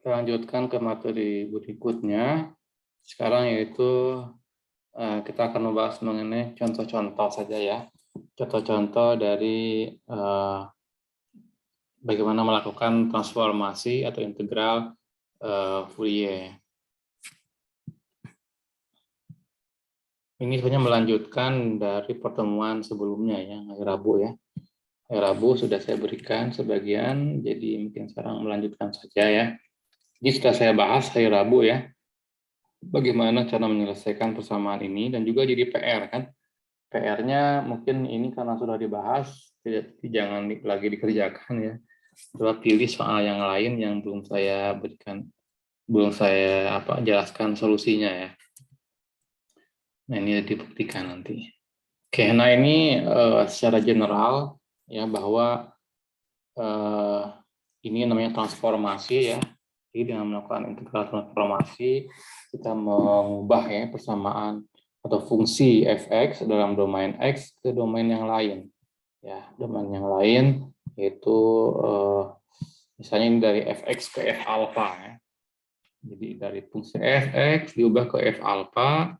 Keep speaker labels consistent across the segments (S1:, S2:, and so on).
S1: Kita lanjutkan ke materi berikutnya. Sekarang yaitu kita akan membahas mengenai contoh-contoh saja ya. Contoh-contoh dari bagaimana melakukan transformasi atau integral Fourier. Ini sebenarnya melanjutkan dari pertemuan sebelumnya ya, hari Rabu ya. Hari Rabu sudah saya berikan sebagian, jadi mungkin sekarang melanjutkan saja ya. Jadi sudah saya bahas hari Rabu ya, bagaimana cara menyelesaikan persamaan ini, dan juga jadi PR kan. PR-nya mungkin ini karena sudah dibahas, jangan lagi dikerjakan ya. Coba pilih soal yang lain yang belum saya berikan, belum saya jelaskan solusinya ya. Nah ini dibuktikan nanti. Oke, nah ini secara general ya bahwa ini namanya transformasi ya. Jadi dengan melakukan integral transformasi kita mengubah ya persamaan atau fungsi fx dalam domain x ke domain yang lain. Ya, domain yang lain yaitu misalnya ini dari fx ke f alpha ya. Jadi dari fungsi fx diubah ke f alpha.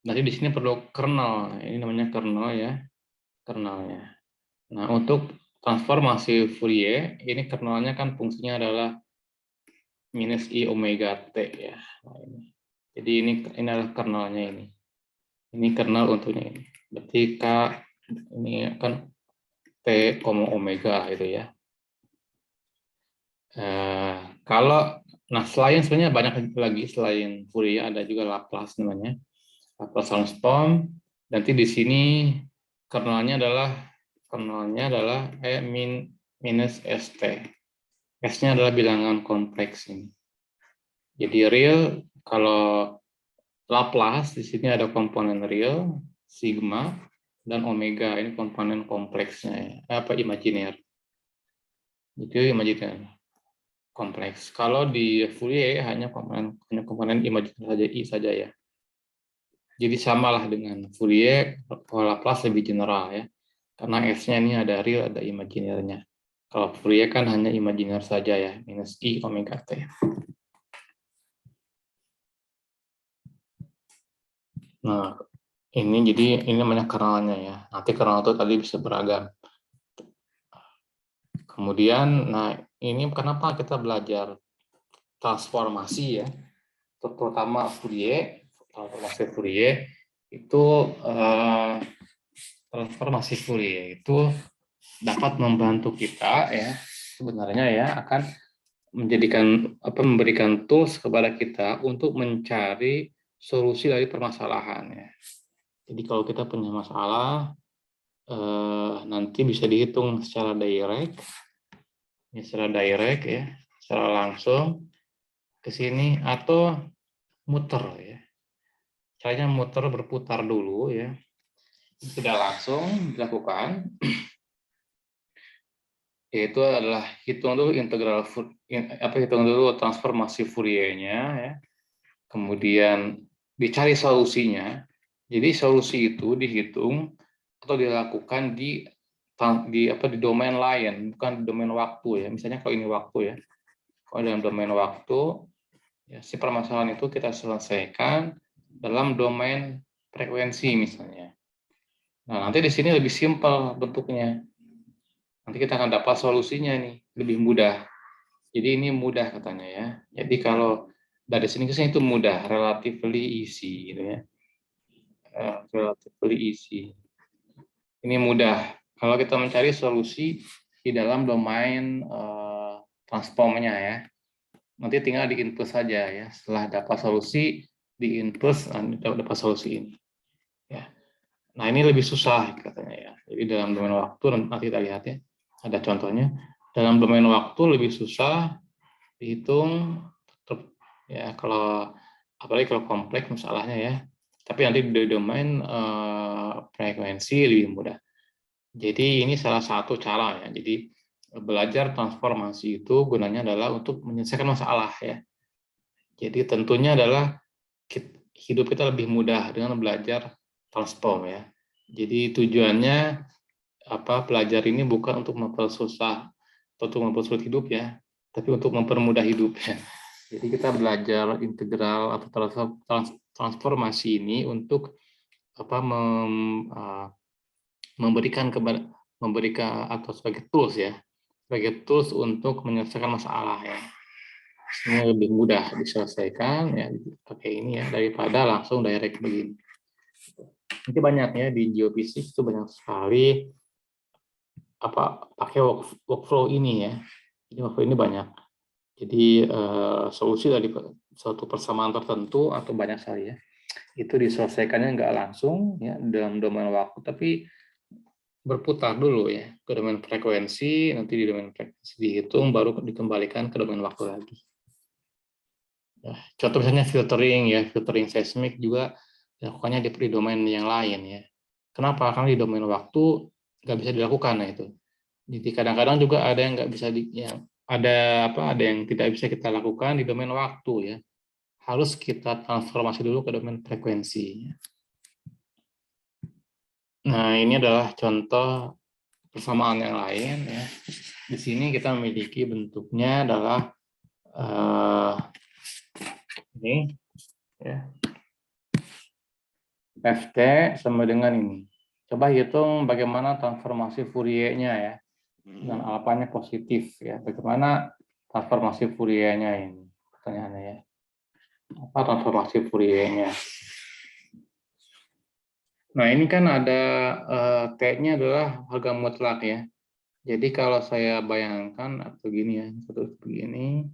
S1: Nanti di sini perlu kernel. Ini namanya kernel ya, kernelnya. Nah, untuk transformasi Fourier, ini kernelnya kan fungsinya adalah minus i omega t ya. Nah, ini. Jadi ini adalah kernelnya ini. Ini kernel untuknya ini. Berarti K ini kan T, omega itu ya. Kalau selain sebenarnya banyak lagi selain Fourier ada juga Laplace namanya. Laplace transform. Nanti di sini kernelnya adalah minus st. S-nya adalah bilangan kompleks ini. Jadi real kalau Laplace di sini ada komponen real, sigma, dan omega ini komponen kompleksnya ya. Imajiner. Itu imajiner kompleks. Kalau di Fourier hanya komponen imajiner saja i saja ya. Jadi samalah dengan Fourier, kalau Laplace lebih general ya. Karena S-nya ini ada real, ada imajinernya. Kalau Fourier kan hanya imajiner saja ya, minus i omega t. Nah, ini namanya kernelnya ya. Nanti kernel itu tadi bisa beragam. Kemudian, ini kenapa kita belajar transformasi ya, terutama Fourier, transformasi Fourier itu transformasi Fourier itu dapat membantu kita ya sebenarnya ya akan memberikan tools kepada kita untuk mencari solusi dari permasalahan ya. Jadi kalau kita punya masalah nanti bisa dihitung secara direct ya, secara langsung ke sini atau muter ya. Caranya muter berputar dulu ya. Tidak langsung dilakukan. Yaitu adalah hitung dulu transformasi Fourier-nya ya. Kemudian dicari solusinya. Jadi solusi itu dihitung atau dilakukan di domain lain, bukan di domain waktu ya. Misalnya kalau ini waktu ya. Kalau dalam domain waktu ya, si permasalahan itu kita selesaikan dalam domain frekuensi misalnya. Nah, nanti di sini lebih simpel bentuknya. Nanti kita akan dapat solusinya nih, lebih mudah. Jadi ini mudah katanya ya. Jadi kalau dari sini ke sini itu mudah, relatively easy gitu ya. Relatively easy. Ini mudah. Kalau kita mencari solusi di dalam domain transformnya ya. Nanti tinggal di input saja ya. Setelah dapat solusi, di input dapat solusi ini. Ya. Nah ini lebih susah katanya ya. Jadi dalam domain waktu nanti kita lihat ya. Ada contohnya. Dalam domain waktu lebih susah dihitung ya kalau apalagi kalau kompleks masalahnya ya. Tapi nanti di domain frekuensi lebih mudah. Jadi ini salah satu cara ya. Jadi belajar transformasi itu gunanya adalah untuk menyelesaikan masalah ya. Jadi tentunya adalah hidup kita lebih mudah dengan belajar transform ya. Jadi tujuannya belajar ini bukan untuk mempersusah atau untuk mempersulit hidup ya. tapi untuk mempermudah hidup ya. Jadi kita belajar integral atau transformasi ini untuk apa memberikan atau sebagai tools ya, sebagai tools untuk menyelesaikan masalah ya. Ini lebih mudah diselesaikan ya pakai ini ya daripada langsung direct begini. Nanti banyak ya di geofisik itu banyak sekali apa pakai workflow ini ya. Jadi workflow ini banyak. Jadi solusi dari suatu persamaan tertentu atau banyak sekali ya itu diselesaikannya nggak langsung ya dalam domain waktu tapi berputar dulu ya ke domain frekuensi, nanti di domain frekuensi dihitung baru dikembalikan ke domain waktu lagi. Ya, contoh misalnya filtering seismik juga dilakukannya di domain yang lain ya. Kenapa? Karena di domain waktu nggak bisa dilakukan nah itu. Jadi kadang-kadang juga ada yang nggak bisa ada yang tidak bisa kita lakukan di domain waktu ya. Harus kita transformasi dulu ke domain frekuensi. Nah, ini adalah contoh persamaan yang lain ya. Di sini kita memiliki bentuknya adalah ini ya. Ft sama dengan ini. Coba hitung bagaimana transformasi Fourier-nya ya. Dan alfanya positif ya. Bagaimana transformasi Fourier-nya ini? Pertanyaannya ya. Apa transformasi Fourier-nya? Nah, ini kan ada T-nya adalah harga mutlak ya. Jadi kalau saya bayangkan atau gini ya, terus begini,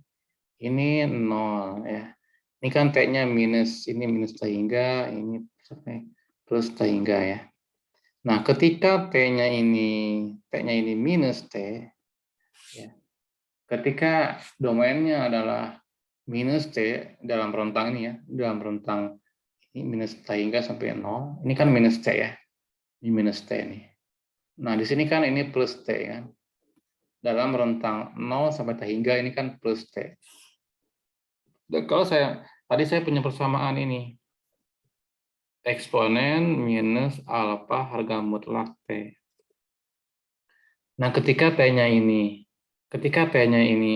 S1: ini 0 ya. Ini kan T-nya minus, ini minus T hingga, ini plus T hingga ya. Nah, ketika T-nya ini minus T, ya, ketika domainnya adalah minus T dalam rentang ini ya, dalam rentang ini minus T hingga sampai 0, ini kan minus T ya, ini minus T nih. Nah, di sini kan ini plus T kan. Dalam rentang 0 sampai T hingga ini kan plus T. Dan kalau tadi saya punya persamaan ini, eksponen minus alfa harga mutlak T. Nah, ketika T-nya ini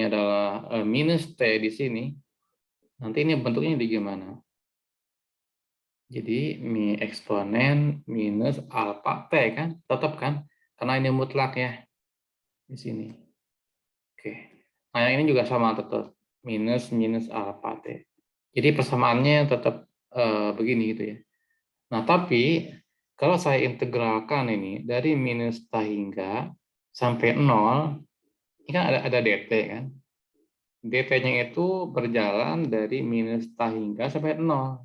S1: adalah minus T di sini, nanti ini bentuknya di gimana? Jadi, eksponen minus alfa T kan? Tetap kan? Karena ini mutlak ya. Di sini. Oke. Nah, yang ini juga sama tetap. Minus alfa T. Jadi, persamaannya tetap begini gitu ya. Nah, tapi kalau saya integralkan ini dari minus T hingga sampai 0, ini kan ada dt kan. dt-nya itu berjalan dari minus T hingga sampai 0.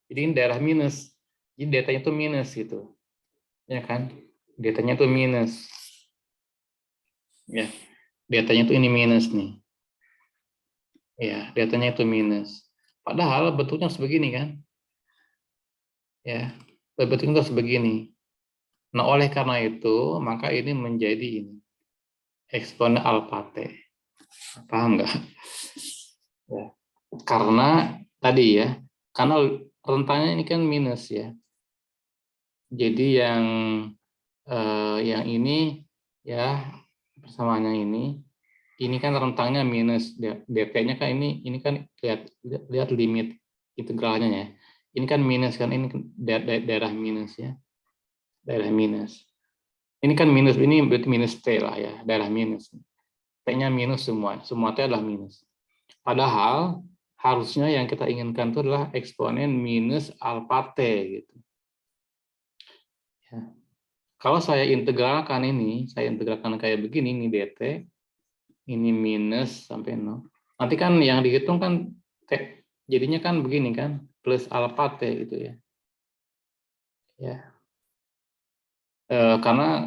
S1: Jadi ini daerah minus. Jadi dt-nya itu minus gitu. Ya kan? Dt-nya itu minus. Ya. Dt-nya itu ini minus nih. Ya, dt-nya itu minus. Padahal bentuknya sebegini kan? Ya. Bentuknya itu sebegini. Nah, oleh karena itu, maka ini menjadi ini. Eksponen alfa T. Paham nggak? Ya. Karena tadi ya, karena rentangnya ini kan minus ya. Jadi yang ini ya persamaannya ini kan rentangnya minus dt-nya kan ini kan lihat limit integralnya ya. Ini kan minus kan ini daerah minus ya. Daerah minus. Ini kan minus, ini berarti minus T lah ya, daerah minus. T-nya minus semua T adalah minus. Padahal harusnya yang kita inginkan itu adalah eksponen minus alfa T gitu. Ya. Kalau saya integralkan kayak begini, ini dt, ini minus sampai 0. Nanti kan yang dihitung kan T, jadinya kan begini kan, plus alfa T gitu ya. Ya. Karena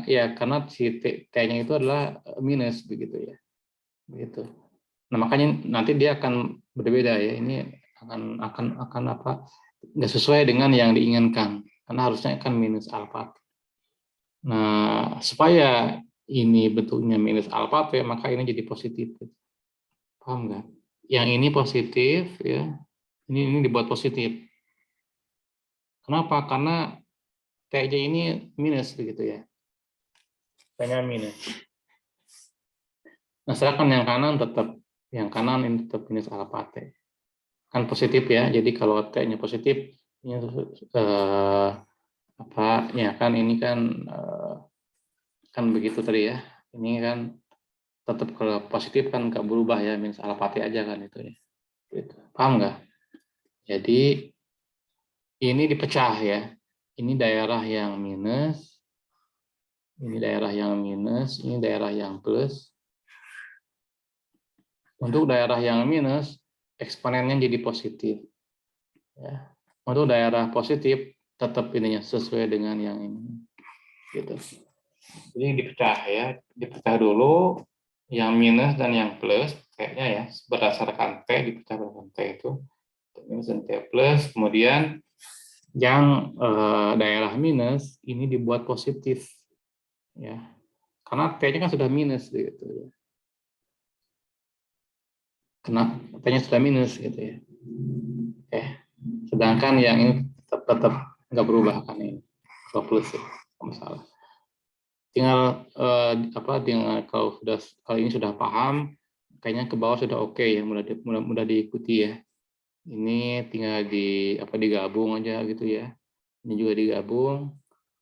S1: si T-nya itu adalah minus begitu ya. Begitu. Nah, makanya nanti dia akan berbeda ya. Ini akan apa? Nggak sesuai dengan yang diinginkan. Karena harusnya kan minus alfa. Nah, supaya ini bentuknya minus alfa T, maka ini jadi positif. Paham nggak? Yang ini positif ya. Ini dibuat positif. Kenapa? Karena T-nya ini minus begitu ya. T-nya minus. Nah, sedangkan yang kanan ini tetap minus alfa T. Kan positif ya, jadi kalau T-nya positif, ini ya kan ini kan kan begitu tadi ya. Ini kan tetap kalau positif kan nggak berubah ya, minus alfa T aja kan itu ya. Gitu. Paham nggak? Jadi ini dipecah ya. Ini daerah yang minus, ini daerah yang minus, ini daerah yang plus. Untuk daerah yang minus, eksponennya jadi positif. Ya. Untuk daerah positif, tetap ininya sesuai dengan yang ini. Gitu. Jadi dipecah ya, dipecah dulu yang minus dan yang plus, kayaknya ya, berdasarkan T, dipecah berdasarkan T itu, minus dan T plus, kemudian yang daerah minus ini dibuat positif. Ya, karena T-nya kan sudah minus gitu ya. Karena T-nya sudah minus gitu ya. Sedangkan yang ini tetap nggak berubah kan ini. Kalau plus ya, masalah. Tinggal kalau ini sudah paham, kayaknya ke bawah sudah oke ya, mudah diikuti ya. Ini tinggal digabung aja gitu ya. Ini juga digabung.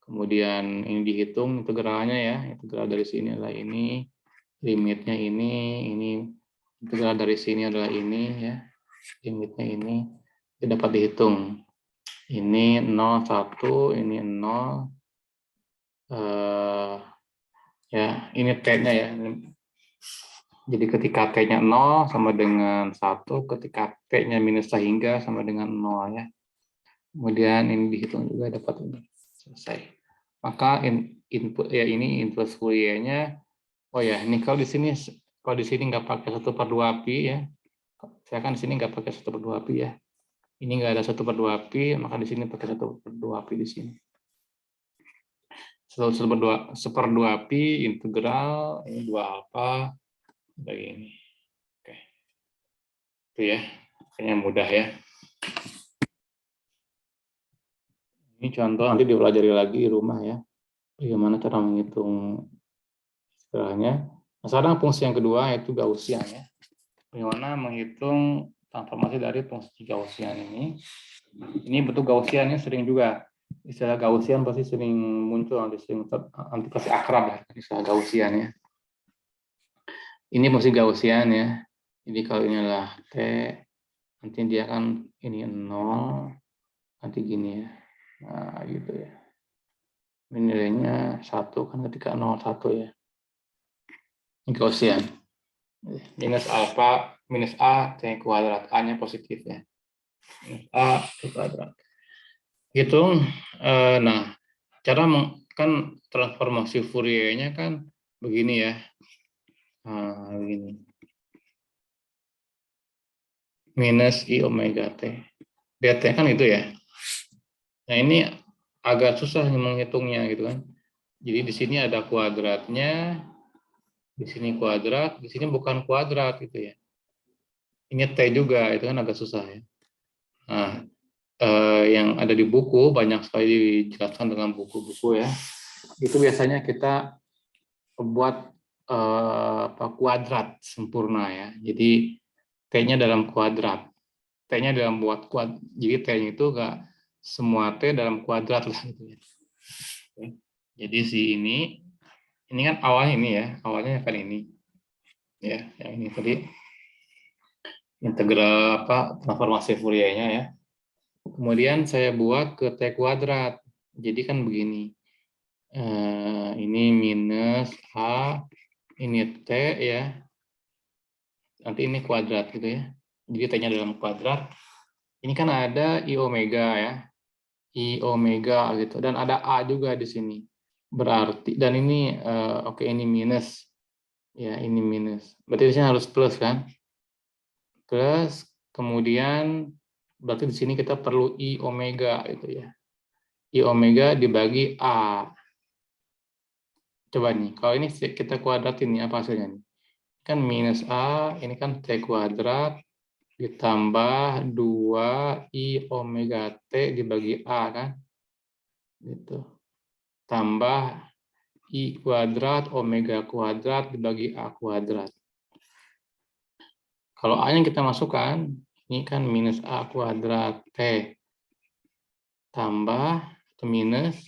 S1: Kemudian ini dihitung integralnya ya. Integral dari sini adalah ini, limitnya ini integral dari sini adalah ini ya. Limitnya ini dapat dihitung. Ini 0,1, ini 0. Ya, ini T-nya ya. Jadi ketika T-nya 0 sama dengan 1, ketika T-nya minus sehingga sama dengan 0 ya. Kemudian ini dihitung juga dapat ini. Selesai. Maka input ya ini inverse Fourier-nya. Oh ya, ini kalau di sini nggak pakai 1/2 pi ya. Saya kan di sini nggak pakai 1/2 pi ya. Ini nggak ada 1/2 pi, maka di sini pakai 1/2 pi di sini. 1/2 pi integral ini 2 alfa dari ini. Oke. Itu ya. Kayaknya mudah ya. Ini contoh nanti dipelajari lagi di rumah ya. Bagaimana cara menghitung istilahnya. Nah, sekarang fungsi yang kedua yaitu Gaussian ya. Bagaimana menghitung transformasi dari fungsi Gaussian ini. Ini bentuk Gaussian ini sering juga. Istilah Gaussian pasti sering muncul, nanti pasti akrab ya istilah Gaussian ya. Ini fungsi Gaussian ya. Jadi kalau ini adalah T, nanti dia kan ini 0, nanti gini ya. Nah, gitu ya. Ini nilainya 1 kan ketika 0,1 ya. Gaussian. Minus alfa, minus A, T kuadrat. A-nya positif ya. Minus A, T kuadrat. Gitu. Nah, cara kan transformasi Fourier-nya kan begini ya. Nah, begini. Minus I omega T. DT kan itu ya. Nah, ini agak susah menghitungnya gitu kan. Jadi di sini ada kuadratnya, di sini kuadrat, di sini bukan kuadrat gitu ya. Ini T juga, itu kan agak susah ya. Nah, yang ada di buku banyak sekali dijelaskan dengan buku-buku ya. Itu biasanya kita buat kuadrat sempurna ya. Jadi T-nya dalam kuadrat. T-nya dalam buat kuadrat. Jadi T-nya itu enggak semua T dalam kuadrat lah gitu ya. Oke. Jadi ini kan awalnya ini ya, awalnya kan ini. Ya, yang ini tadi integral transformasi Fourier-nya ya. Kemudian saya buat ke T kuadrat. Jadi kan begini. Ini minus A, ini T ya. Nanti ini kuadrat gitu ya. Jadi T-nya dalam kuadrat. Ini kan ada I omega ya. I omega gitu. Dan ada A juga di sini. Berarti, dan ini, oke ini minus. Ya, ini minus. Berarti di sini harus plus kan? Plus, kemudian berarti di sini kita perlu I omega gitu ya. I omega dibagi A. Coba nih, kalau ini kita kuadratin nih, apa hasilnya nih? Kan minus A, ini kan T kuadrat, ditambah 2I omega T dibagi A kan? Gitu. Tambah I kuadrat omega kuadrat dibagi A kuadrat. Kalau A-nya kita masukkan, ini kan minus A kuadrat T tambah atau minus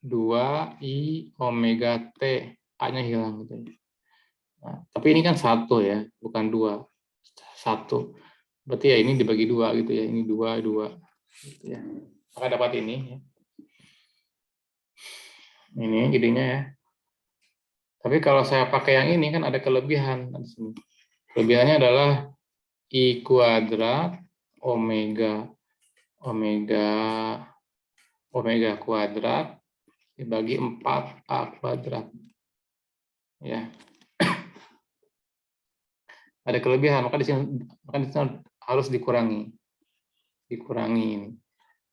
S1: 2I omega T. A-nya hilang. Gitu. Nah, tapi ini kan 1 ya, bukan 2. 1. Berarti ya ini dibagi 2 gitu ya. Ini 2, 2. Gitu ya. Maka dapat ini. Ya. Ini jadinya ya. Tapi kalau saya pakai yang ini kan ada kelebihan di sini. Kelebihannya adalah I kuadrat omega kuadrat dibagi 4A kuadrat. Ya. Ada kelebihan, maka di sini harus dikurangi. Dikurangi ini.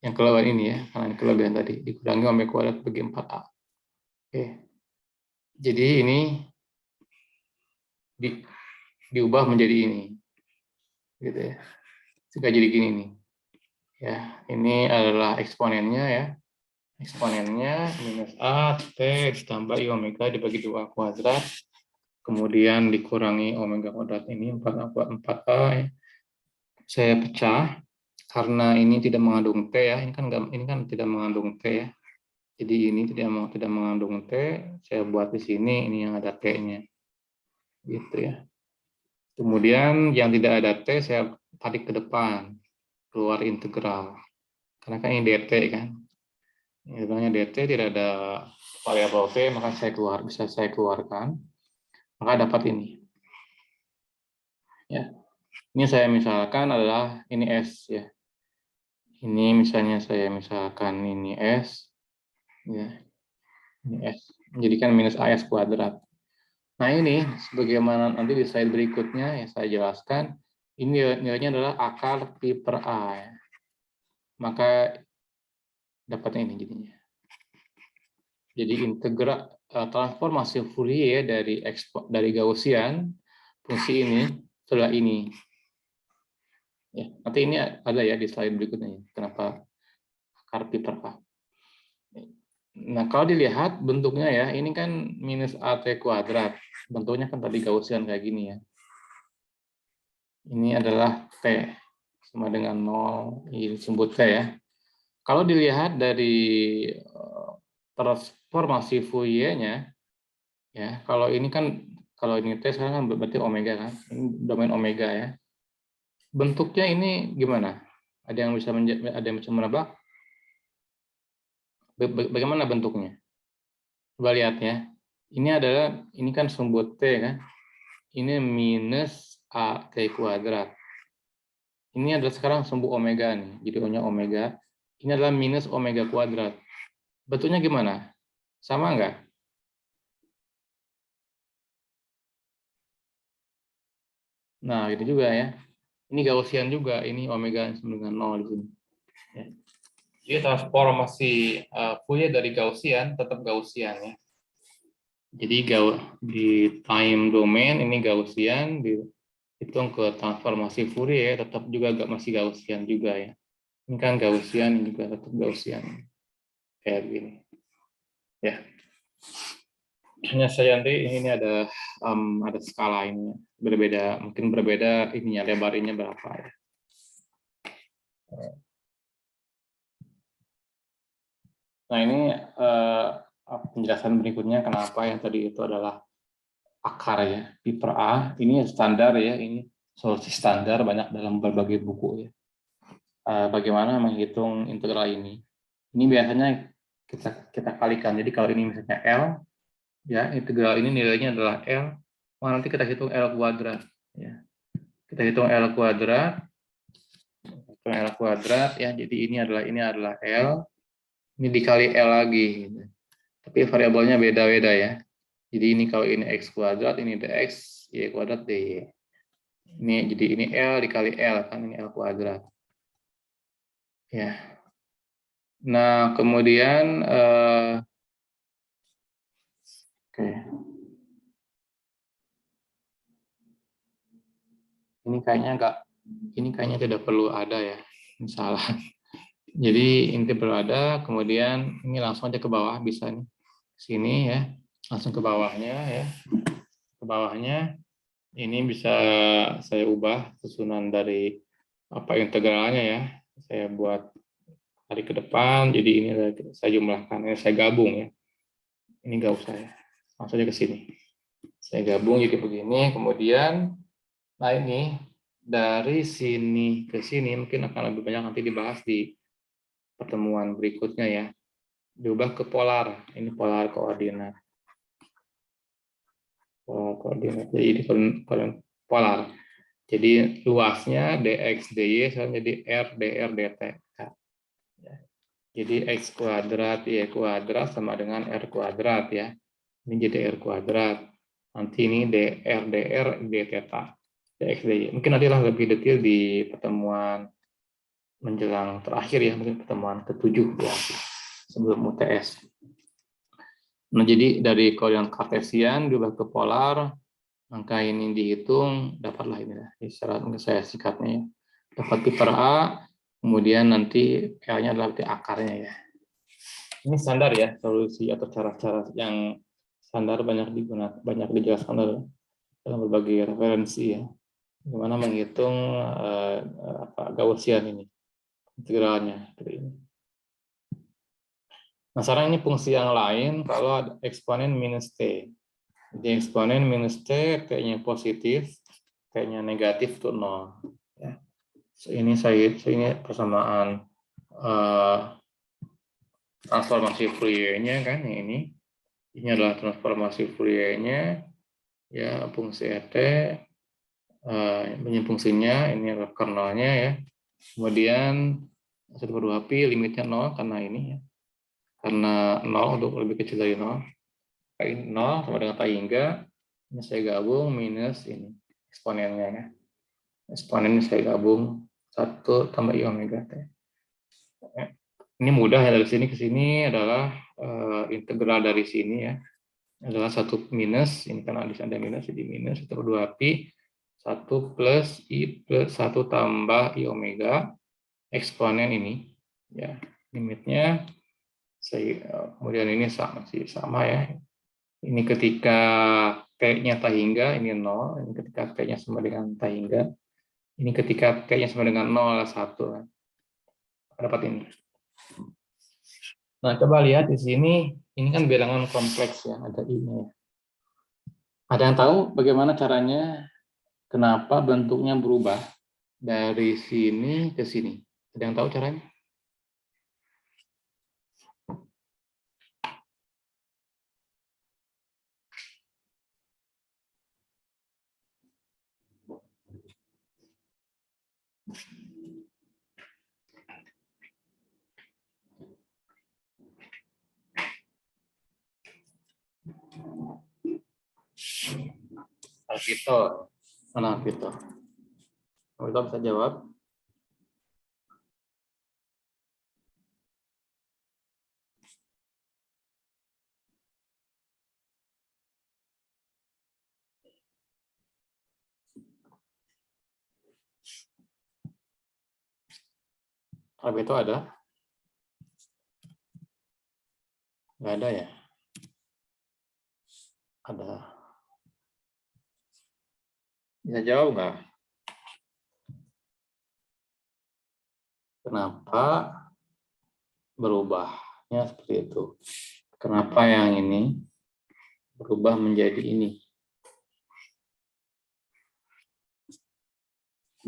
S1: Yang kelebihan ini ya, karena ini kelebihan tadi. Dikurangi omega kuadrat bagi 4A. Oke. Jadi ini diubah menjadi ini. Gitu ya. Sehingga jadi gini nih. Ya, ini adalah eksponennya ya. Eksponennya minus A T ditambah I omega dibagi 2 kuadrat. Kemudian dikurangi omega kuadrat ini 4A ya. Saya pecah karena ini tidak mengandung T ya. Ini kan tidak mengandung T ya. Jadi ini tidak mengandung T, saya buat di sini ini yang ada T-nya. Gitu ya. Kemudian yang tidak ada T saya tarik ke depan, keluar integral. Karena kan ini dt kan. Integralnya dt tidak ada variabel T, maka bisa saya keluarkan. Maka dapat ini. Ya. Ini saya misalkan adalah ini S ya. Ini misalnya saya misalkan ini S ya. Ini S. Menjadikan minus AS kuadrat. Nah ini, sebagaimana nanti di slide berikutnya yang saya jelaskan, ini nilainya adalah akar pi per A. Ya. Maka dapatnya ini jadinya. Jadi integral transformasi Fourier dari Gaussian fungsi ini setelah ini. Ya, nanti ini ada ya di slide berikutnya. Kenapa akar pi per A? Nah, kalau dilihat bentuknya ya, ini kan minus AT kuadrat. Bentuknya kan tadi Gaussian kayak gini ya. Ini adalah T sama dengan 0, ini disebut T ya. Kalau dilihat dari transformasi Fourier-nya, ya, kalau ini T sekarang kan berarti omega kan, ini domain omega ya. Bentuknya ini gimana? Ada yang bisa menebak? Bagaimana bentuknya? Coba lihat ya. Ini kan sumbu T kan. Ini minus AT kuadrat. Ini adalah sekarang sumbu omega nih. Jadi O-nya omega. Ini adalah minus omega kuadrat. Bentuknya gimana? Sama enggak? Nah, itu juga ya. Ini Gaussian juga. Ini omega sama dengan 0 di sini. Ya. Jadi transformasi Fourier dari Gaussian tetap Gaussian ya. Jadi di time domain ini Gaussian, dihitung ke transformasi Fourier tetap juga masih Gaussian juga ya. Ini kan Gaussian, ini juga tetap Gaussian. Kayak begini. Ya. Hanya saya nanti ini ada skala ini berbeda, mungkin berbeda ininya lebarnya berapa ya. Nah ini penjelasan berikutnya kenapa yang tadi itu adalah akar ya, pi per A. Ini standar ya, ini solusi standar banyak dalam berbagai buku ya. Bagaimana menghitung integral ini? Ini biasanya kita kalikan. Jadi kalau ini misalnya L, ya integral ini nilainya adalah L. Nanti kita hitung L kuadrat. Ya. Kita hitung L kuadrat. L kuadrat ya. Jadi ini adalah L. Ini dikali L lagi. Gitu. Tapi variabelnya beda-beda ya. Jadi ini kalau ini X kuadrat, ini dx, Y kuadrat dy. Jadi ini L dikali L, kan ini L kuadrat. Ya. Nah, kemudian oke. Ini kayaknya tidak perlu ada ya. Salah. Jadi ini perlu ada, kemudian ini langsung aja ke bawah bisa nih. Sini ya. Langsung ke bawahnya ya. Ke bawahnya. Ini bisa saya ubah susunan dari apa integralnya ya. Saya buat tarik ke depan, jadi ini saya jumlahkan, ini saya gabung ya. Ini nggak usah ya, langsung aja ke sini. Saya gabung jadi begini, kemudian, nah ini dari sini ke sini mungkin akan lebih banyak nanti dibahas di pertemuan berikutnya ya. Diubah ke polar, ini polar koordinat. Polar koordinat, jadi ini polar. Jadi luasnya dx dy sama jadi r dr dt. Jadi x kuadrat y kuadrat sama dengan r kuadrat ya. Ini jadi r kuadrat. Nanti ini dr d theta dx dy. Mungkin nanti lah lebih detail di pertemuan menjelang terakhir ya, mungkin pertemuan ke-7 ya sebelum UTS. Nah, jadi dari koordinat kartesian diubah ke polar, angka ini dihitung, dapatlah ini ya. Syarat saya singkatnya ya. Dapat pi per A, kemudian nanti L-nya adalah akarnya ya. Ini standar ya, solusi atau cara-cara yang standar banyak digunakan, banyak dijelaskan dalam berbagai referensi ya. Bagaimana menghitung Gaussian ini, integralnya seperti ini. Nah, sekarang ini fungsi yang lain kalau ada eksponen minus T. Jadi eksponen minus T kayaknya positif, kayaknya negatif itu 0. Ya. So, ini persamaan transformasi Fourier-nya kan ini adalah transformasi Fourier-nya ya, fungsi ET ini fungsinya, ini adalah kernelnya ya. Kemudian 1/2pi limitnya 0 karena ini ya. Karena 0 untuk lebih kecil dari 0. 0 sama dengan pi hingga ini saya gabung minus ini eksponennya ya. Eksponen ini saya gabung 1 tambah i omega t. Ini mudah ya, dari sini ke sini adalah integral dari sini ya. Adalah 1 minus, ini karena di sana ada minus, jadi minus 1/2pi 1 plus i plus 1 tambah i omega eksponen ini ya, limitnya kemudian ini sama ya. Ini ketika p-nya tak hingga ini 0, ini ketika p-nya sama dengan tak hingga, ini ketika p-nya sama dengan 0 1 dapat ini. Nah, coba lihat di sini, ini kan bilangan kompleks ya, ada ini. Ada yang tahu bagaimana caranya, kenapa bentuknya berubah dari sini ke sini? Ada yang tahu caranya? Alvito, mana Alvito? Alvito bisa jawab? Alvito ada? Nggak ada ya? Ada. Bisa jawab nggak? Kenapa berubahnya seperti itu? Kenapa yang ini berubah menjadi ini?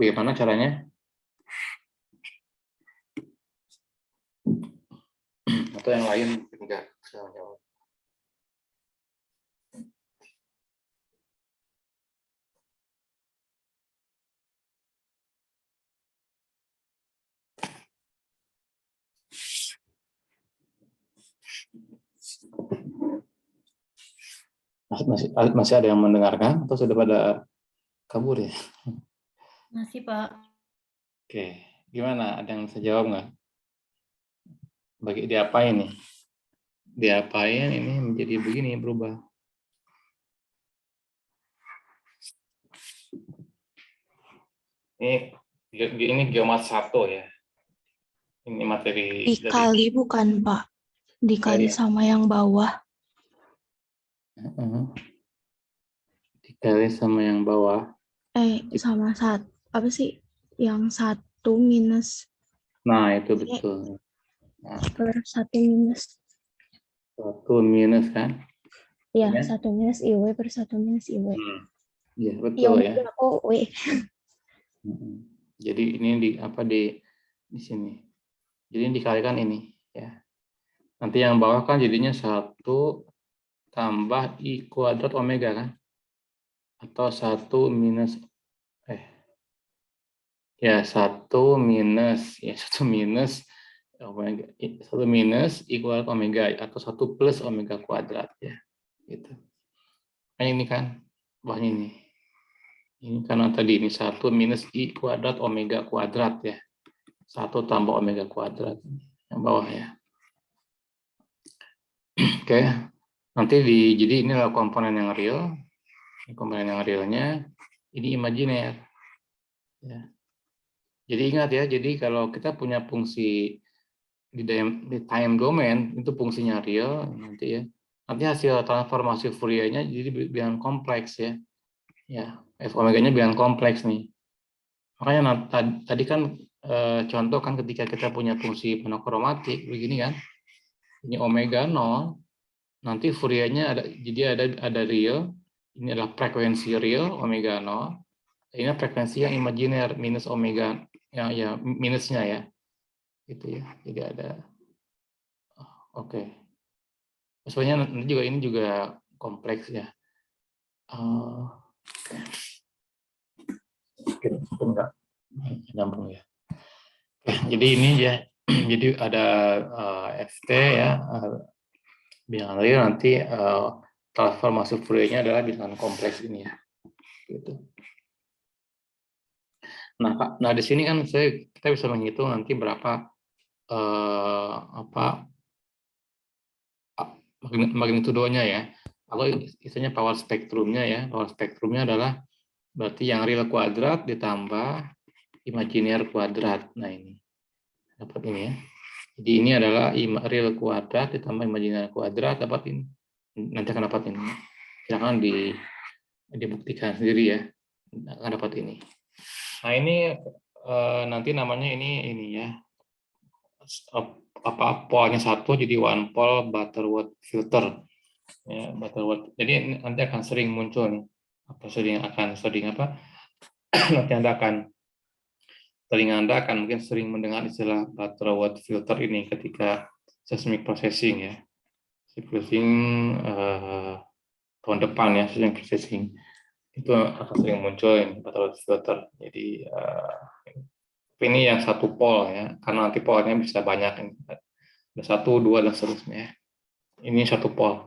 S1: Bagaimana caranya? Atau yang lain enggak bisa jawab? Masih ada yang mendengarkan atau sudah pada kabur ya?
S2: Masih, Pak.
S1: Oke, gimana? Ada yang bisa jawab nggak? Diapain nih? Diapain ini menjadi begini berubah? Ini geomat 1 ya. Ini materi
S2: Dikali dari... bukan, Pak? Dikali sama yang bawah.
S1: L sama yang bawah.
S2: Sama apa sih? Yang 1 minus
S1: Nah, itu
S2: E
S1: betul. Nah,
S2: per 1 minus.
S1: 1 minus kan?
S2: Ya,
S1: Ya.
S2: 1 minus IW per 1 minus IW.
S1: Iya,
S2: Iya,
S1: betul ya.
S2: kok W.
S1: Jadi ini di sini. Jadi ini dikalikan ini ya. Nanti yang bawah kan jadinya 1 tambah I kuadrat omega kan? Atau 1 minus eh ya 1 minus omega 1 minus I kuadrat omega atau 1 plus omega kuadrat ya. Gitu. Nah, ini kan bawahnya ini. Ini karena tadi ini 1 minus I kuadrat omega kuadrat ya. 1 tambah omega kuadrat. Yang bawah ya. Oke. Nanti jadi ini adalah komponen yang real. Ini komponen yang realnya. Ini imajiner. Ya. Jadi ingat ya, jadi kalau kita punya fungsi di time domain, itu fungsinya real nanti ya. Nanti hasil transformasi Fourier-nya jadi bilangan kompleks ya. Ya, F omega-nya bilangan kompleks nih. Makanya tadi kan contoh kan ketika kita punya fungsi monokromatik begini kan. Ini omega 0, nanti Fourier-nya jadi ada real, ini adalah frekuensi real omega 0. Ini frekuensi yang imajiner minus omega yang ya minusnya ya. Gitu ya. Jadi ada oke. Sebenarnya nanti juga ini juga kompleks ya. Oke, enggak nyambung ya. Jadi ini ya, jadi ada FT ya, bilangan real nanti transformasi Fourier-nya adalah bilangan kompleks ini ya. Gitu. Nah di sini kan kita bisa menghitung nanti berapa magnitudonya ya. Kalau istilahnya power spektrumnya ya, power spektrumnya adalah berarti yang real kuadrat ditambah imajiner kuadrat. Nah ini dapat ini ya. Jadi ini adalah real kuadrat ditambah imajiner kuadrat dapat ini. Nanti akan dapat ini. Silakan dibuktikan sendiri ya. Akan dapat ini. Nah ini nanti namanya ini ya. Polnya 1 jadi one pole Butterworth filter. Ya, Butterworth. Jadi nanti akan sering muncul nih. Nanti Anda akan mungkin sering mendengar istilah Butterworth filter ini ketika seismic processing ya. Processing tahun depan ya, seismic processing itu akan sering muncul ini Butterworth filter. Jadi ini yang 1 pol ya, karena nanti polnya bisa banyak ini. Ada 1, 2 dan seterusnya. Ini 1 pol.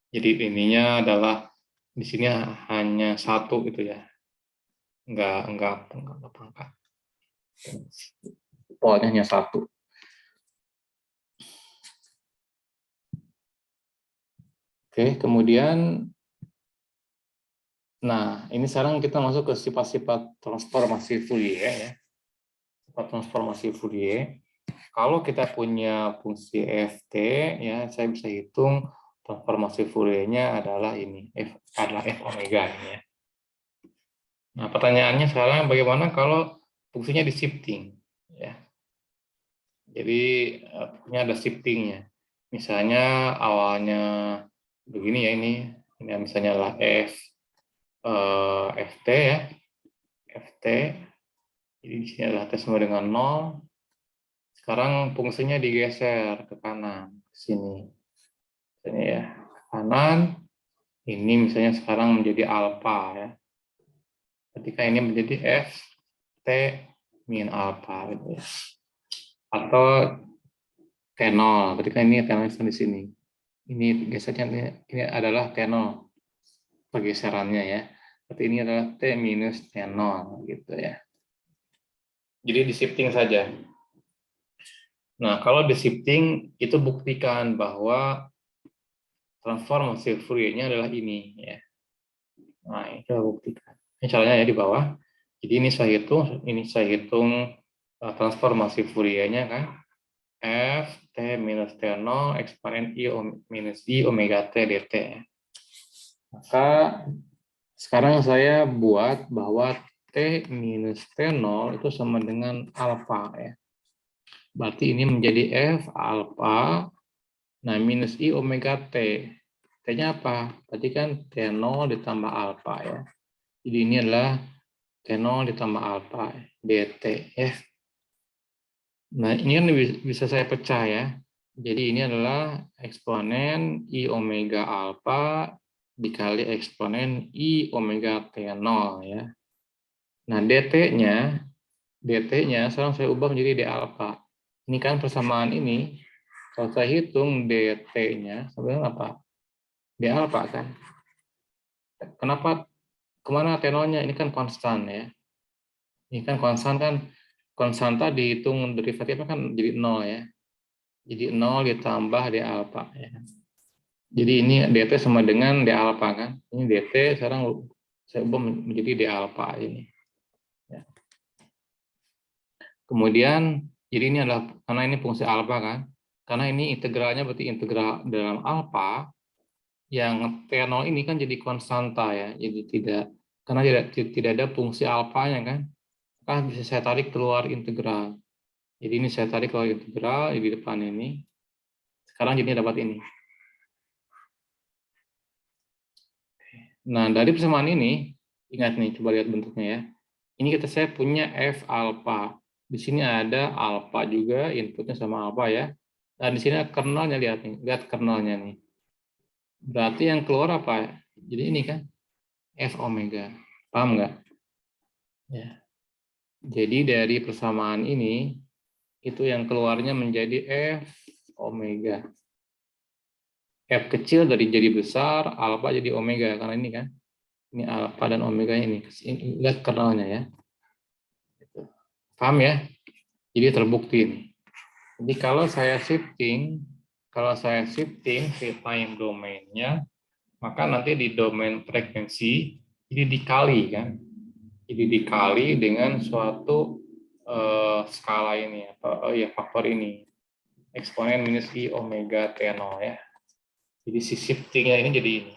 S1: Jadi ininya adalah di sini hanya 1 gitu ya. Enggak pangkat. Polnya hanya 1. Oke, kemudian nah, ini sekarang kita masuk ke sifat-sifat transformasi Fourier ya. Sifat transformasi Fourier. Kalau kita punya fungsi ft ya, saya bisa hitung transformasi Fourier-nya adalah ini, adalah f omega ini ya. Nah, pertanyaannya sekarang bagaimana kalau fungsinya di shifting ya. Jadi punya ada shiftingnya. Misalnya awalnya begini ya ini misalnya lah ft ya, ft. Jadi di sini adalah T sama dengan 0. Sekarang fungsinya digeser ke kanan, ke sini. Misalnya ya, ke kanan. Ini misalnya sekarang menjadi alfa ya. Ketika ini menjadi f t min alfa gitu ya. Atau T0, ketika ini T0 di sini. Ini gesernya ini adalah T0 pergeserannya ya. Berarti ini adalah T minus T0 gitu ya. Jadi di shifting saja. Nah, kalau di shifting itu buktikan bahwa transformasi Fourier-nya adalah ini ya. Nah, itu buktikan. Ini caranya ya di bawah. Jadi ini saya hitung transformasi Fourier-nya kan. F T minus T0 eksponen I minus I omega T dt. Maka Sekarang saya buat bahwa T minus T0 itu sama dengan alfa ya. Berarti ini menjadi F alfa, nah minus I omega T. T-nya apa? Berarti kan T0 ditambah alfa ya. Jadi ini adalah T0 ditambah alfa, dt ya. Nah ini kan bisa saya pecah ya. Jadi ini adalah eksponen I omega alfa dikali eksponen I omega T0 ya. Nah dt-nya sekarang saya ubah menjadi d alfa. Ini kan persamaan ini, kalau saya hitung dt-nya sebenarnya apa? D alfa kan. Kenapa? Kemana T0-nya? Ini kan konstan ya. Ini kan konstan kan, konstanta dihitung derivatifnya kan jadi 0 ya. Jadi 0 ditambah d alfa ya. Jadi ini dt sama dengan d alfa kan. Ini dt sekarang saya ubah menjadi d alfa ini. Ya. Kemudian jadi ini adalah karena ini fungsi alfa kan. Karena ini integralnya berarti integral dalam alfa, yang T0 ini kan jadi konstanta ya. Jadi karena tidak ada fungsi alfanya kan. Maka bisa saya tarik keluar integral. Jadi ini saya tarik keluar integral di depan ini. Sekarang jadi dapat ini. Nah, dari persamaan ini, ingat nih, coba lihat bentuknya ya. Ini saya punya F alfa. Di sini ada alfa juga, inputnya sama alfa ya. Dan di sini kernelnya, lihat nih, lihat kernelnya nih. Berarti yang keluar apa? Jadi ini kan F omega. Paham nggak? Ya. Jadi dari persamaan ini, itu yang keluarnya menjadi F omega. F kecil dari jadi besar, alfa jadi omega. Karena ini kan, ini alfa dan omega ini. Lihat kernelnya ya. Paham ya? Jadi terbukti ini. Jadi kalau saya shifting si time domainnya, maka nanti di domain frekuensi ini dikali kan, jadi dikali dengan suatu skala ini atau ya faktor ini, eksponen minus I omega T0 ya. Jadi si shiftingnya ini jadi ini,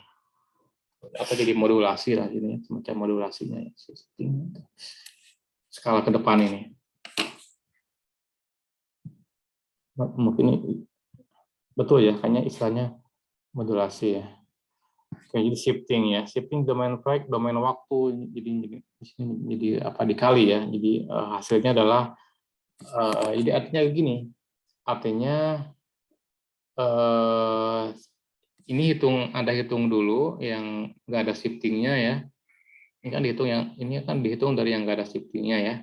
S1: atau jadi modulasi lah ini, semacam modulasinya ya, shifting skala ke depan ini. Mungkin betul ya, kayaknya istilahnya modulasi ya. Kayak jadi shifting domain frek, domain waktu, jadi apa dikali ya. Jadi hasilnya adalah jadi artinya begini, artinya ini Anda hitung dulu yang nggak ada shiftingnya ya. Ini kan dihitung dari yang nggak ada shiftingnya ya.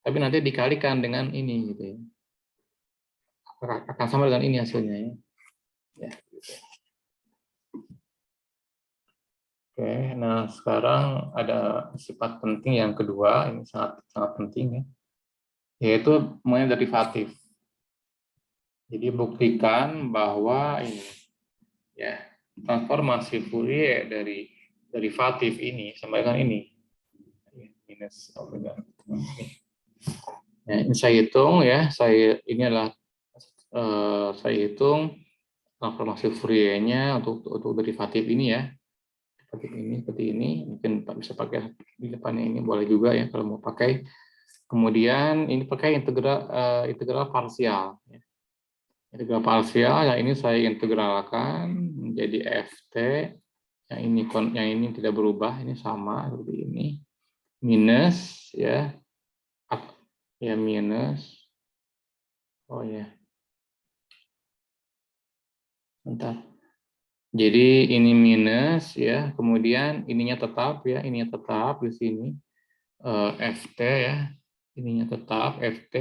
S1: Tapi nanti dikalikan dengan ini gitu ya. Akan sama dengan ini hasilnya ya. Ya. Oke, nah sekarang ada sifat penting yang kedua, ini sangat penting ya, yaitu mengenai derivatif. Jadi buktikan bahwa ini ya, transformasi Fourier dari derivatif ini sama dengan ini minus omega. Ya, ini saya hitung ya, ini adalah saya hitung transformasi Fourier-nya untuk derivatif ini ya. Seperti ini, mungkin bisa pakai di depannya ini, boleh juga ya kalau mau pakai. Kemudian ini pakai integral parsial. Integral parsial yang ini saya integralkan menjadi ft, yang ini tidak berubah, ini sama seperti ini, minus ya, minus, oh ya, bentar. Jadi ini minus ya, kemudian ininya tetap ya, ininya tetap di sini ft ya, ininya tetap ft.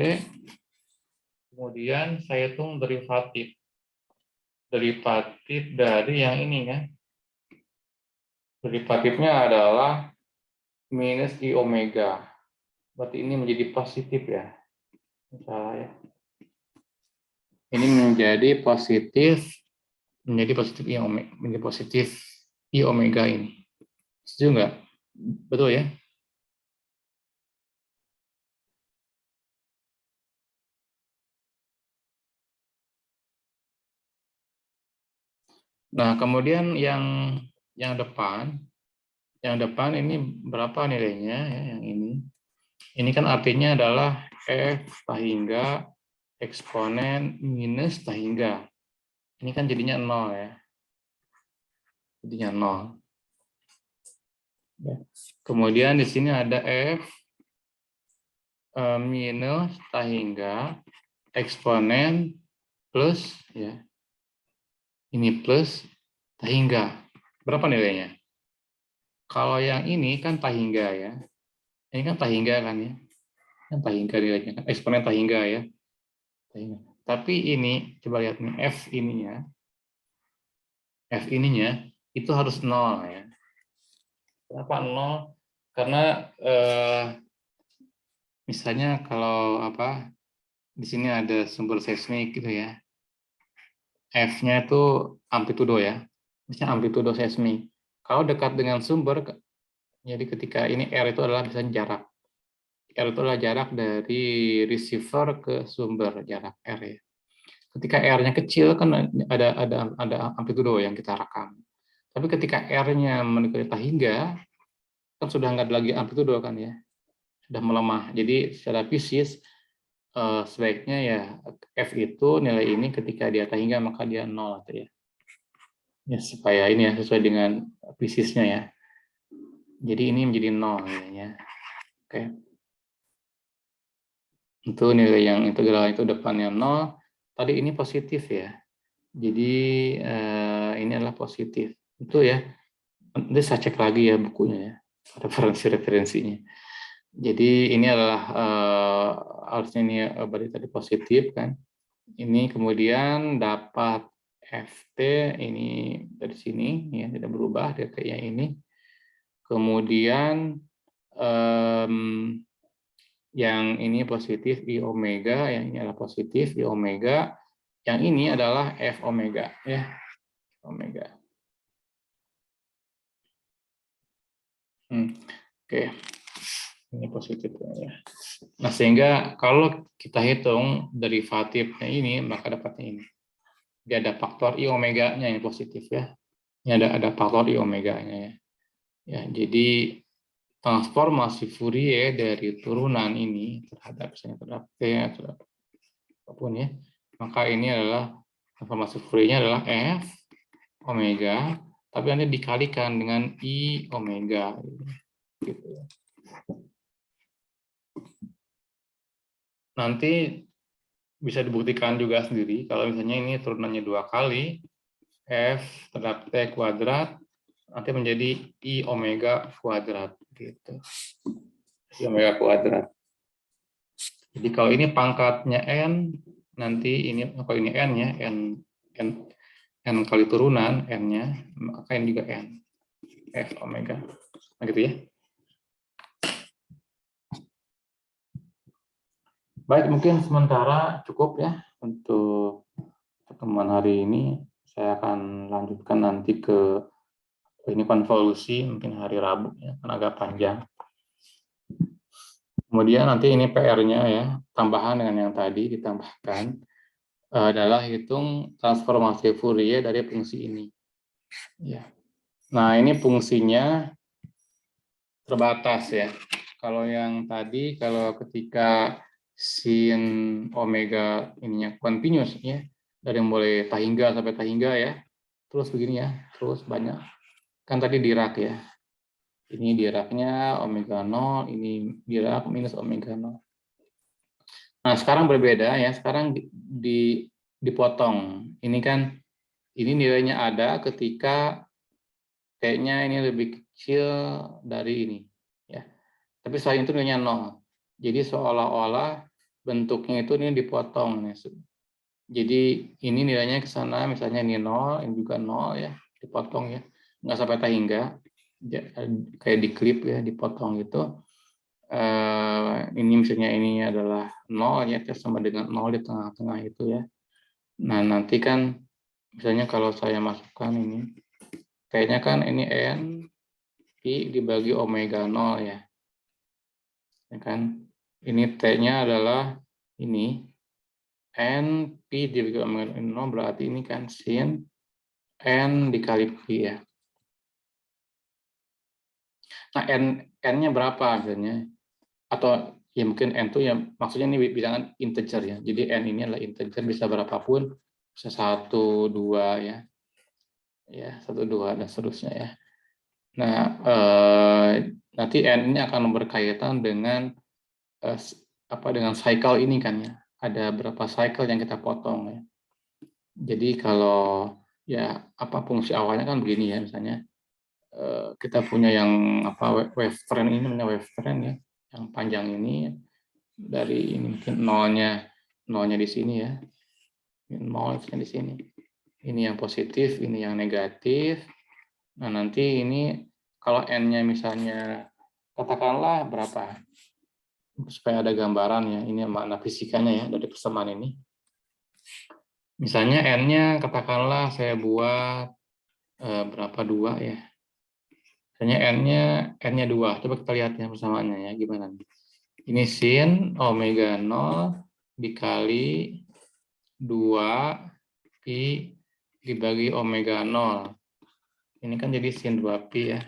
S1: Kemudian saya hitung derivatif dari yang ini kan. Derivatifnya adalah minus I omega. Berarti ini menjadi positif ya. Salah ya. Ini menjadi positif I omega ini. Setuju nggak? Betul ya? Nah, kemudian yang depan Yang depan ini berapa nilainya ya, yang ini. Ini kan artinya adalah F tahingga eksponen minus tahingga. Ini kan jadinya 0 ya. Jadinya 0. Ya. Kemudian di sini ada F minus tahingga eksponen plus ya. Ini plus tahingga. Berapa nilainya? Kalau yang ini kan tahingga ya. Ini kan tahingga kan ya. Kan tahingga nilainya kan eksponen tahingga ya. Tahingga. Tapi ini coba lihat nih F ininya itu harus 0 ya. Kenapa 0? Karena misalnya kalau di sini ada sumber seismik gitu ya. F-nya itu amplitudo ya. Misalnya amplitudo seismik. Kalau dekat dengan sumber, jadi ketika ini R itu adalah misalnya jarak. R itu adalah jarak dari receiver ke sumber, jarak R ya. Ketika R-nya kecil kan ada amplitudo yang kita rekam. Tapi ketika R-nya mendekati tahingga, kan sudah nggak ada lagi amplitudo kan ya. Sudah melemah. Jadi secara fisis sebaiknya ya F itu nilai ini ketika dia tahingga maka dia 0 atau ya. Ya supaya ini ya sesuai dengan fisisnya ya. Jadi ini menjadi 0 nilainya. Oke. Itu nilai yang integral itu depannya 0. Tadi ini positif ya. Jadi ini adalah positif. Itu ya. Nanti saya cek lagi ya bukunya ya. Referensi-referensinya. Jadi ini adalah harusnya ini berarti tadi positif kan. Ini kemudian dapat FT ini dari sini ya tidak berubah DT-nya ini. Kemudian yang ini positif I omega, yang ini adalah positif I omega, yang ini adalah F omega ya. Omega. Oke. Ini positif ya. Nah, sehingga kalau kita hitung derivatifnya ini, maka dapatnya ini. Dia ada faktor I omega-nya yang positif ya. Ini ada faktor I omega-nya ya. Ya, jadi transformasi Fourier dari turunan ini terhadap misalnya terhadap T atau apapun ya, maka ini adalah transformasi Fourier-nya adalah F omega, tapi nanti dikalikan dengan I omega gitu ya. Nanti bisa dibuktikan juga sendiri kalau misalnya ini turunannya 2 kali F terhadap T kuadrat nanti menjadi I omega kuadrat gitu. I omega kuadrat. Jadi kalau ini pangkatnya N, nanti ini kalau ini N ya, N kali turunan N-nya, maka ini juga N. F omega. Nah gitu ya. Baik, mungkin sementara cukup ya untuk pertemuan hari ini. Saya akan lanjutkan nanti ke ini konvolusi mungkin hari Rabu ya, kan agak panjang. Kemudian nanti ini PR-nya ya, tambahan dengan yang tadi ditambahkan adalah hitung transformasi Fourier dari fungsi ini. Ya. Nah, ini fungsinya terbatas ya. Kalau yang tadi kalau ketika sin omega ininya continuous ya, dari mulai tahingga sampai tahingga ya, terus begini ya, terus banyak. Kan tadi Dirac ya. Ini Dirac-nya omega 0, ini Dirac minus omega 0. Nah, sekarang berbeda ya, sekarang dipotong. Ini kan ini nilainya ada ketika T-nya ini lebih kecil dari ini ya. Tapi selain itu nilainya 0. Jadi seolah-olah bentuknya itu ini dipotong nih. Jadi ini nilainya ke sana misalnya ini 0, ini juga 0 ya, dipotong ya. Nggak sampai tahingga. Kayak di klip ya, dipotong gitu. Ini misalnya ini adalah 0 ya, sama dengan 0 di tengah-tengah itu ya. Nah, nanti kan misalnya kalau saya masukkan ini, kayaknya kan ini N, Pi dibagi omega 0 ya. Ya kan? Ini T-nya adalah ini, N, Pi dibagi omega 0 berarti ini kan sin N dikali Pi ya. Nah, n-nya berapa misalnya? Atau ya mungkin n itu ya maksudnya ini bilangan integer ya. Jadi n ini adalah integer, bisa berapapun, bisa 1, 2 ya. Ya, 1, 2 dan seterusnya ya. Nah, nanti n ini akan berkaitan dengan dengan cycle ini kan ya. Ada berapa cycle yang kita potong ya. Jadi kalau ya fungsi awalnya kan begini ya, misalnya kita punya yang wave trend ini, namanya wave trend ya, yang panjang ini dari ini mungkin nolnya di sini ya, nolnya di sini. Ini yang positif, ini yang negatif. Nah nanti ini kalau n-nya misalnya katakanlah berapa, supaya ada gambaran ya, ini makna fisikanya ya dari persamaan ini. Misalnya n-nya katakanlah saya buat berapa, 2 ya. Misalnya n-nya 2. Coba kita lihat ya persamaannya ya gimana nih. Ini sin omega 0 dikali 2 pi dibagi omega 0. Ini kan jadi sin 2 pi ya.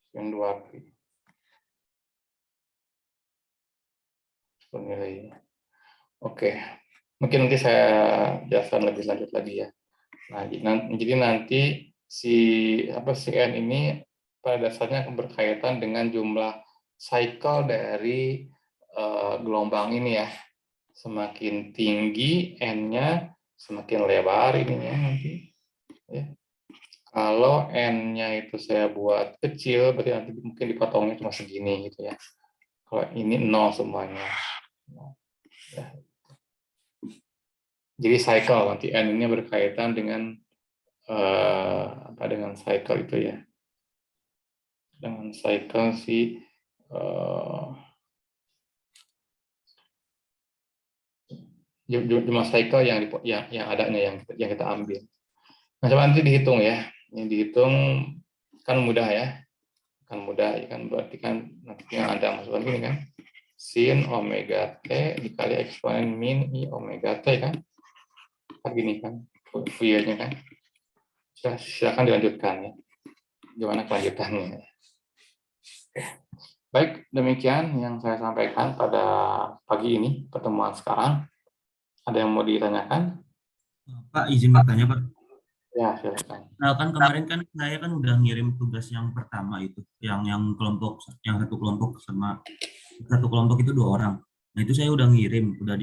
S1: Sin 2 pi. Penilaian. Oke. Mungkin nanti saya jelaskan lebih lanjut lagi ya. Nah, jadi nanti si n ini pada dasarnya akan berkaitan dengan jumlah cycle dari gelombang ini ya. Semakin tinggi n-nya, semakin lebar ininya nanti. Ya. Kalau n-nya itu saya buat kecil, berarti nanti mungkin dipotongnya cuma segini gitu ya. Kalau ini 0 semuanya. Ya. Jadi cycle nanti n ini berkaitan dengan dengan cycle itu ya. Dengan cycle si jumlah cycle yang adanya yang kita ambil. Nah, coba nanti dihitung ya. Ini dihitung kan mudah ya. Kan mudah ya kan, berarti kan nanti yang ada masukkan gini kan. Sin omega t dikali eksponen min i omega t kan. Begini kan. Fouriernya kan. Silakan dilanjutkan ya. Gimana kelanjutannya? Baik, demikian yang saya sampaikan pada pagi ini, pertemuan sekarang. Ada yang mau ditanyakan?
S3: Pak, izin bertanya, Pak.
S1: Ya, silakan.
S3: Nah, kan kemarin kan saya kan udah ngirim tugas yang pertama itu, yang satu kelompok itu 2 orang. Nah, itu saya udah ngirim, udah